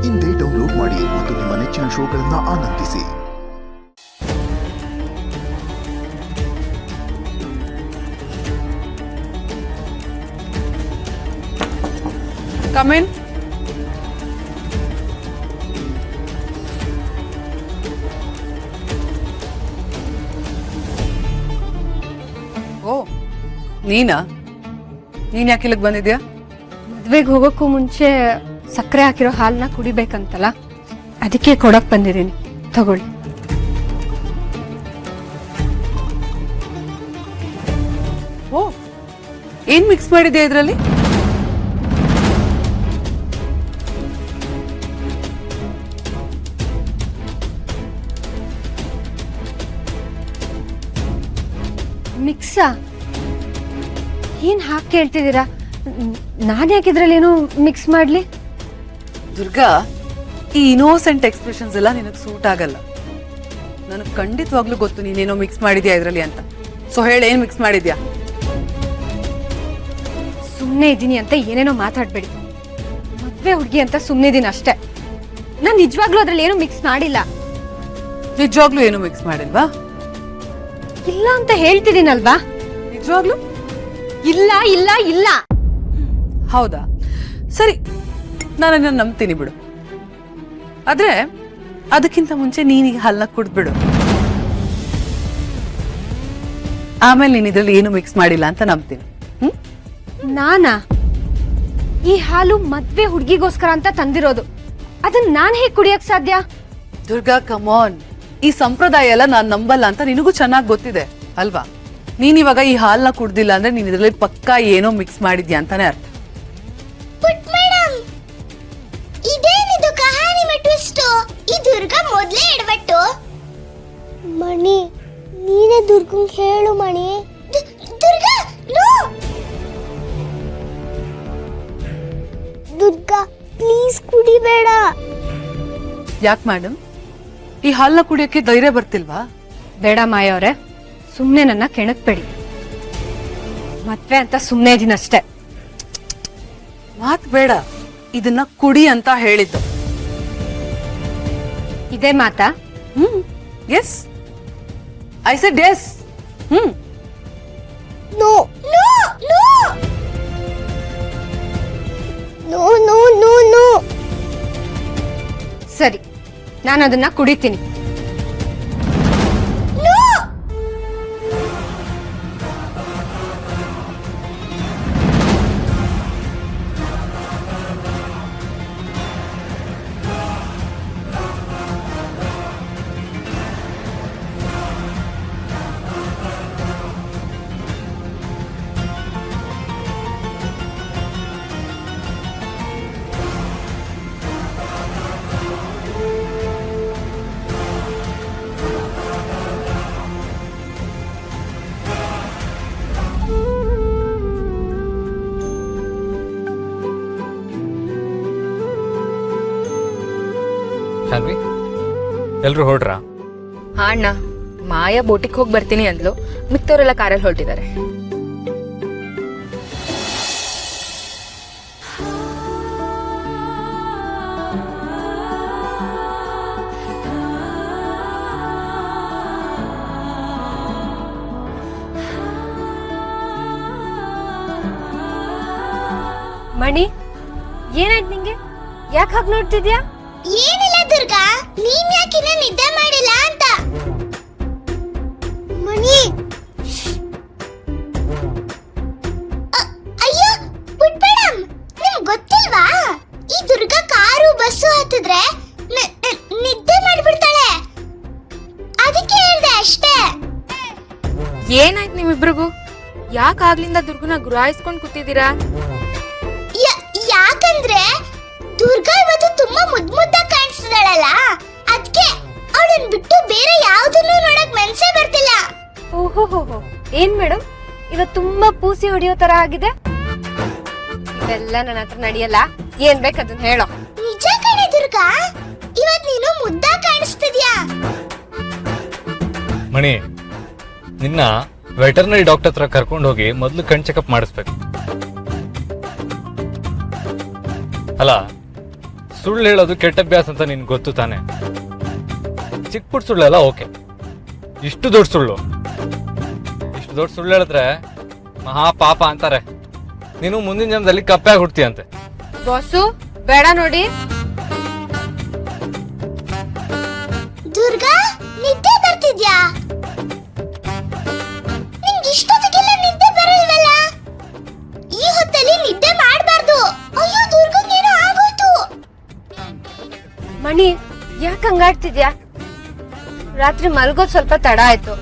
ಇಂದೇ ಡೌನ್ಲೋಡ್ ಮಾಡಿ ಮತ್ತು ನಿಮ್ಮ ನೆಚ್ಚಿನ ಶೋಗಳನ್ನು ಆನಂದಿಸಿ. Come in. ಓ ನೀನಾ? ನೀನ್ ಯಾಕೆ ಇಲ್ಲಿಗೆ ಬಂದಿದ್ಯಾ? ಮದ್ವೆಗೆ ಹೋಗೋಕ್ಕೂ ಮುಂಚೆ ಸಕ್ಕರೆ ಹಾಕಿರೋ ಹಾಲನ್ನ ಕುಡಿಬೇಕಂತಲ್ಲ, ಅದಕ್ಕೆ ಕೊಡಕ್ ಬಂದಿದ್ದೀನಿ. ತಗೊಳ್ಳಿ. ಓ ಏನ್ ಮಿಕ್ಸ್ ಮಾಡಿದ್ಯಾ ಇದ್ರಲ್ಲಿ? ಮಿಕ್ಸಾ? ಏನ್ ಹಾಕಿ ಕೇಳ್ತಿದ್ದೀರಾ? ನಾನು ಯಾಕಿದ್ರಲ್ಲಿ ಏನು ಮಿಕ್ಸ್ ಮಾಡ್ಲಿ? ದುರ್ಗಾ, ಈ ಇನೋಸೆಂಟ್ ಎಕ್ಸ್ಪ್ರೆಷನ್ಸ್ ಎಲ್ಲ ನಿನಗೆ ಸೂಟ್ ಆಗಲ್ಲ. ನನಗೆ ಖಂಡಿತವಾಗ್ಲೂ ಗೊತ್ತು ನೀನೇನೋ ಮಿಕ್ಸ್ ಮಾಡಿದ್ಯಾ ಇದ್ರಲ್ಲಿ ಅಂತ. ಸೊ ಹೇಳಿ, ಏನ್ ಮಿಕ್ಸ್ ಮಾಡಿದ್ಯಾ? ಸುಮ್ಮನೆ ಇದ್ದೀನಿ ಅಂತ ಏನೇನೋ ಮಾತಾಡ್ಬೇಡಿ. ಮದ್ವೆ ಹುಡುಗಿ ಅಂತ ಸುಮ್ಮನೆ ಇದ್ದೀನಿ ಅಷ್ಟೇ. ನಾನು ನಿಜವಾಗ್ಲೂ ಅದ್ರಲ್ಲಿ ಏನು ಮಿಕ್ಸ್ ಮಾಡಿಲ್ಲ. ನಿಜವಾಗ್ಲೂ ಏನು ಮಿಕ್ಸ್ ಮಾಡಿಲ್ವಾ? ಇಲ್ಲ ಅಂತ ಹೇಳ್ತಿದ್ದೀನಲ್ವಾ? ನಿಜವಾಗ್ಲೂ ಇಲ್ಲ ಇಲ್ಲ ಇಲ್ಲ. ಹೌದಾ? ಸರಿ, ನಾನು ನಂಬ್ತೀನಿ ಬಿಡು. ಆದ್ರೆ ಅದಕ್ಕಿಂತ ಮುಂಚೆ ನೀನೀಗ ಹಾಲನ್ನ ಕುಡ್ದ್ಬಿಡು. ಆಮೇಲೆ ನೀನ್ ಇದ್ರಲ್ಲಿ ಏನು ಮಿಕ್ಸ್ ಮಾಡಿಲ್ಲ ಅಂತ ನಂಬ್ತೀನಿ. ನಾನಾ? ಈ ಹಾಲು ಮದ್ವೆ ಹುಡುಗಿಗೋಸ್ಕರ ಅಂತ ತಂದಿರೋದು. ಅದನ್ನ ನಾನ್ ಹೇಗ್ ಕುಡಿಯಕ್ ಸಾಧ್ಯ? ದುರ್ಗಾ, ಕಮಾನ್. ಈ ಸಂಪ್ರದಾಯ ಎಲ್ಲ ನಾನ್ ನಂಬಲ್ಲ ಅಂತ ನಿನಗೂ ಚೆನ್ನಾಗಿ ಗೊತ್ತಿದೆ ಅಲ್ವಾ? ನೀನಿವಾಗ ಈ ಹಾಲ್ನ ಕುಡ್ದಿಲ್ಲ ಅಂದ್ರೆ ನೀನ್ ಇದ್ರಲ್ಲಿ ಪಕ್ಕಾ ಏನೋ ಮಿಕ್ಸ್ ಮಾಡಿದ್ಯಾ ಅಂತಾನೆ ಅರ್ಥ. ಪುಟ್ ಮೇಡಮ್, ಇದೇನಿದು ಕಹಾನಿ ಟ್ವಿಸ್ಟು? ಈ ದುರ್ಗಾ ಮೊದ್ಲೇ ಎಡವಟ್ಟು. ಮಣಿ, ನೀನೇ ದುರ್ಗಂಗ್ ಹೇಳು ಮಣಿ. ದುರ್ಗಾ, ನೋ. ದುರ್ಗಾ, ಪ್ಲೀಸ್ ಕುಡಿಬೇಡ. ಯಾಕೆ ಮೇಡಮ್, ಈ ಹಾಲ್ನ ಕುಡಿಯಕ್ಕೆ ಧೈರ್ಯ ಬರ್ತಿಲ್ವಾ? ಬೇಡ ಮಾಯವ್ರೆ, ಸುಮ್ನೆ ನನ್ನ ಕೆಣಕ್ಬೇಡಿ. ಮದ್ವೆ ಅಂತ ಸುಮ್ನೆ ಇದೀನಷ್ಟೇ. ಮಾತ್ ಬೇಡ, ಇದನ್ನ ಕುಡಿ ಅಂತ ಹೇಳಿದ್ದು. ಇದೇ ಮಾತಾ? Yes, I said yes. No no no no no no no. ಸರಿ, ನಾನು ಅದನ್ನ ಕುಡಿತೀನಿ. ಶಾನ್ವಿ, ಎಲ್ರು ಹೊರಡ್ರಾ? ಹಾ ಅಣ್ಣ, ಮಾಯಾ ಬೋಟಿಗೆ ಹೋಗಿ ಬರ್ತೀನಿ ಅಂದ್ಲು. ಮಿಕ್ತವರೆಲ್ಲ ಕಾರಲ್ಲಿ ಹೊರಟಿದ್ದಾರೆ. ಮಣಿ, ಏನಾಯ್ತು ನಿಂಗೆ? ಯಾಕೆ ಹಾಗೆ ನೋಡ್ತಿದ್ಯಾ? ಏನಿಲ್ಲ ದುರ್ಗಾ, ನೀನ್ ಯಾಕಿನ್ನ ನಿದ್ದೆ ಮಾಡಿಲ್ಲ ಅಂತ. ಮಣಿ, ಅಯ್ಯೋ ಪುಟ್ ಮೇಡಮ್, ನಿಮ್ಗೆ ಗೊತ್ತಿಲ್ವಾ? ಈ ದುರ್ಗಾ ಕಾರು ಬಸ್ಸು ಹತ್ತಿದ್ರೆ ನಿದ್ದೆ ಮಾಡ್ಬಿಡ್ತಾಳೆ. ಅದಕ್ಕೆ ಹೇಳ್ದೆ ಅಷ್ಟೇ. ಏನಾಯ್ತು ನಿಮ್ಮಿಬ್ರಿಗೂ? ಯಾಕೆ ಆಗ್ಲಿಂದ ದುರ್ಗನ ಗುರಾಯಿಸ್ಕೊಂಡು ಕೂತಿದ್ದೀರಾ? ಯಾಕಂದ್ರೆ ದುರ್ಗಾ ಇವತ್ತು ತುಂಬಾ ಮುದ್ದಾಗಿ ಕಾಣಿಸ್ತಿದ್ದಾಳಲ್ಲ, ಅದಕ್ಕೆ ಅವಳನ್ನ ಬಿಟ್ಟು ಬೇರೆ ಯಾವ್ದನ್ನೂ ನೋಡಕ್ ಮನ್ಸೇ ಬರ್ತಿಲ್ಲ. ಓಹೋ, ಏನ್ ಮೇಡಮ್, ಇವತ್ತು ತುಂಬಾ ಪೂಸಿ ಹೊಡಿಯೋ ತರ ಆಗಿದೆ. ಇದೆಲ್ಲ ನನ್ನ ಹತ್ರ ನಡೆಯಲ್ಲ. ಏನ್ ಬೇಕು ಅದನ್ನ ಹೇಳೋ. ನಿಜ ಕಣೆ ದುರ್ಗಾ, ಇವತ್ ನೀನು ಮುದ್ದಾಗಿ ಕಾಣಿಸ್ತಿದ್ಯಾ. ಮಣಿ, ನಿನ್ನ ವೆಟರ್ನರಿ ಡಾಕ್ಟರ್ ಹತ್ರ ಕರ್ಕೊಂಡು ಹೋಗಿ ಮೊದಲು ಕಣ್ ಚೆಕಪ್ ಮಾಡಿಸ್ಬೇಕು. ಅಲ್ಲ, ಸುಳ್ಳು ಹೇಳೋದು ಕೆಟ್ಟ ಅಭ್ಯಾಸ ಅಂತ ನಿನ್ಗೆ ಗೊತ್ತು ತಾನೆ. ಚಿಕ್ಕ ಪುಟ್ಟ ಸುಳ್ಳೆಲ್ಲ ಓಕೆ, ಇಷ್ಟು ದೊಡ್ಡ ಸುಳ್ಳು ಹೇಳಿದ್ರೆ ಮಹಾ ಪಾಪ ಅಂತಾರೆ. ನೀನು ಮುಂದಿನ ಜನ್ಮದಲ್ಲಿ ಕಪ್ಪೆ ಹುಡ್ತೀಯಂತೆ. ಬಾಸು ಬೇಡ ನೋಡಿ. ದುರ್ಗಾ ನಿದ್ದೆ ಬರ್ತಿದ್ಯಾ? ನಿಂಗೆ ಇಷ್ಟೊತ್ತಿಗೆಲ್ಲ ನಿದ್ದೆ ಬರಲ್ವಲ್ಲ? ಈ ಹೊತ್ತಲ್ಲಿ ನಿದ್ದೆ ಮಾಡಬಾರ್ದು. ಅಯ್ಯೋ ದುರ್ಗಂಗೇನೋ ಆಗೋಯ್ತು. ಮಣಿ ಯಾಕೆ ಹಂಗಾಡ್ತಿದ್ಯಾ? ರಾತ್ರಿ ಮಲ್ಗೋದ್ ಸ್ವಲ್ಪ ತಡ ಆಯ್ತು,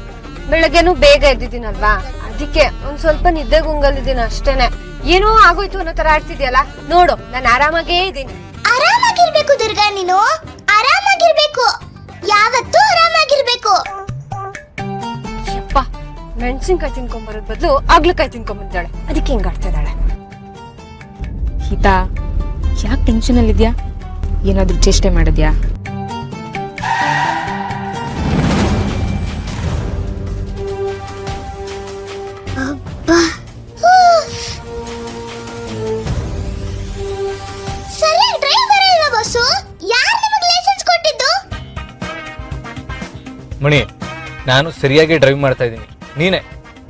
ಬೆಳಗ್ಗೆನೂ ಬೇಗ ಎದ್ದಿದ್ದೀನಲ್ವಾ, ಅದಕ್ಕೆ ಒಂದ್ ಸ್ವಲ್ಪ ನಿದ್ದೆ ಗುಂಗಲ್ಲಿದ್ದೀನಿ ಅಷ್ಟೇನೆ. ಏನೋ ಆಗೋಯ್ತು ಅನ್ನೋ ತರ ಆಡ್ತಿದ್ಯಲ್ಲ, ನೋಡು ನಾನು ಆರಾಮಾಗೇ ಇದ್ದೀನಿ. ಆರಾಮಾಗಿರ್ಬೇಕು ದುರ್ಗಾ, ನೀನು ಆರಾಮಾಗಿರ್ಬೇಕು, ಯಾವತ್ತೂ ಆರಾಮಾಗಿರ್ಬೇಕು. ಯಪ್ಪ, ಮೆಣಸಿನ್ಕಾಯಿ ತಿನ್ಕೊಂಬರೋದ್ ಬದಲು ಆಗ್ಲಕಾಯಿ ತಿನ್ಕೊಂಬಂದಾಳೆ, ಅದಕ್ಕೆ ಹಿಂಗಾಡ್ತಿದ್ದಾಳೆ. ಗೀತಾ, ಯಾಕೆ ಟೆನ್ಷನ್ ಅಲ್ಲಿದ್ಯಾ? ಏನಾದ್ರೂ ಚೇಷ್ಟೆ ಮಾಡಿದ್ಯಾ? ಸರಿಯಾಗಿ ಡ್ರೈವ್ ಬರಲ್ವಾ ಬಸ್ಸು? ಯಾರು ನಿಮಗೆ ಲೈಸೆನ್ಸ್ ಕೊಟ್ಟಿದ್ದು? ಮಣಿ, ನಾನು ಸರಿಯಾಗಿ ಡ್ರೈವ್ ಮಾಡ್ತಾ ಇದ್ದೀನಿ. ನೀನೆ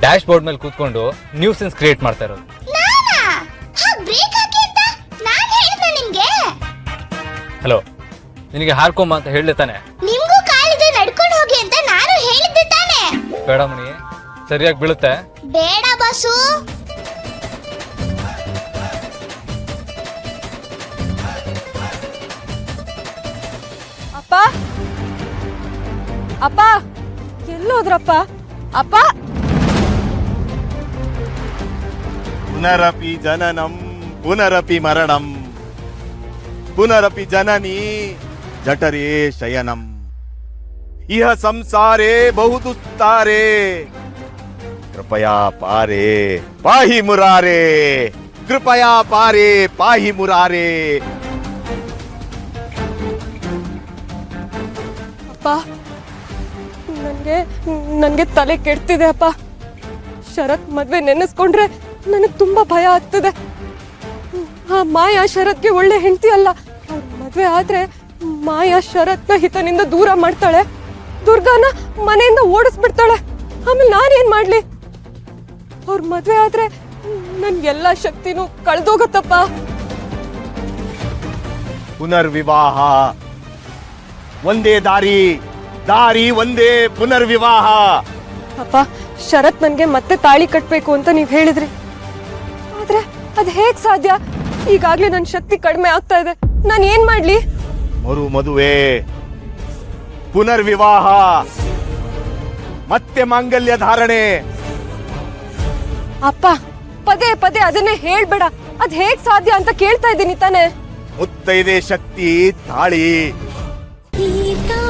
ಡ್ಯಾಶ್ ಬೋರ್ಡ್ ಮೇಲೆ ಕೂತ್ಕೊಂಡು ನ್ಯೂಸೆನ್ಸ್ ಕ್ರಿಯೇಟ್ ಮಾಡ್ತಾ ಇರೋದು. ನಾನಾ? ಬ್ರೇಕ್ ಹಾಕಿ ಅಂತ ನಾನು ಹೇಳಿದ್ನ ನಿಮ್ಗೆ? ಹಲೋ, ನಿನಗೆ ಹಾರ್ಕೊಂಬ ಅಂತ ಹೇಳಲೆ ತಾನೆ? ನಿಮ್ಗೂ ಕಾಲಿದೆ, ನಡ್ಕೊಂಡು ಹೋಗಿ ಅಂತ ನಾನು ಹೇಳಿದ್ದೆ ತಾನೆ? ಬೇಡ ಮಣಿ, ಸರಿಯಾಗಿ ಬೀಳುತ್ತೆ. ಬೇಡ ಬಸ್ಸು. ಅಪ್ಪ ಅಪ್ಪ ಎಲ್ಲೋದ್ರಪ್ಪ? ಅಪ್ಪ ಪುನರಪಿ ಜನನಂ ಪುನರಪಿ ಮರಣಂ ಪುನರಪಿ ಜನನಿ ಜಠರೇ ಶಯನಂ ಇಹ ಸಂಸಾರೇ ಬಹುದುಸ್ತಾರೆ ಕೃಪಯಾ ಪಾರೇ ಪಾಹಿ ಮುರಾರೇ ಕೃಪಯಾ ಪಾರೇ ಪಾಹಿ ಮುರಾರೇ. ಅಪ್ಪ, ನನಗೆ ತಲೆ ಕೆಡ್ತಿದೆ ಅಪ್ಪ. ಶರತ್ ಮದ್ವೆ ನೆನೆಸ್ಕೊಂಡ್ರೆ ನನಗೆ ತುಂಬಾ ಭಯ ಆಗ್ತದೆ. ಆ ಮಾಯಾ ಶರತ್ಗೆ ಒಳ್ಳೆ ಹೆಂಡತಿ ಅಲ್ಲ. ಅವ್ರ ಮದ್ವೆ ಆದ್ರೆ ಮಾಯಾ ಶರತ್ನ ಹಿತನಿಂದ ದೂರ ಮಾಡ್ತಾಳೆ, ದುರ್ಗಾನ ಮನೆಯಿಂದ ಓಡಿಸ್ಬಿಡ್ತಾಳೆ. ಆಮೇಲೆ ನಾನೇನ್ ಮಾಡ್ಲಿ? ಅವ್ರ ಮದ್ವೆ ಆದ್ರೆ ನನ್ ಎಲ್ಲಾ ಶಕ್ತಿನೂ ಕಳ್ದೋಗತ್ತಪ್ಪ. ಪುನರ್ವಿವಾಹ ಒಂದೇ ದಾರಿ, ದಾರಿ ಒಂದೇ ಪುನರ್ವಿವಾಹ. ಅಪ್ಪ, ಶರತ್ ನನ್ಗೆ ಮತ್ತೆ ತಾಳಿ ಕಟ್ಬೇಕು ಅಂತ ನೀವ್ ಹೇಳಿದ್ರಿ, ಆದ್ರೆ ಅದ್ ಹೇಗ್ ಸಾಧ್ಯ? ಈಗಾಗ್ಲೇ ನನ್ ಶಕ್ತಿ ಕಡಿಮೆ ಆಗ್ತಾ ಇದೆ, ನಾನ್ ಏನ್ ಮಾಡ್ಲಿ? ಮರು ಮದುವೆ, ಪುನರ್ವಿವಾಹ, ಮತ್ತೆ ಮಾಂಗಲ್ಯ ಧಾರಣೆ. ಅಪ್ಪ, ಪದೇ ಪದೇ ಅದನ್ನೇ ಹೇಳ್ಬೇಡ. ಅದ್ ಹೇಗ್ ಸಾಧ್ಯ ಅಂತ ಕೇಳ್ತಾ ಇದ್ದೀನಿ ತಾನೆ. ಮುತ್ತೈದೆ ಶಕ್ತಿ ತಾಳಿ. ಗೀತಾ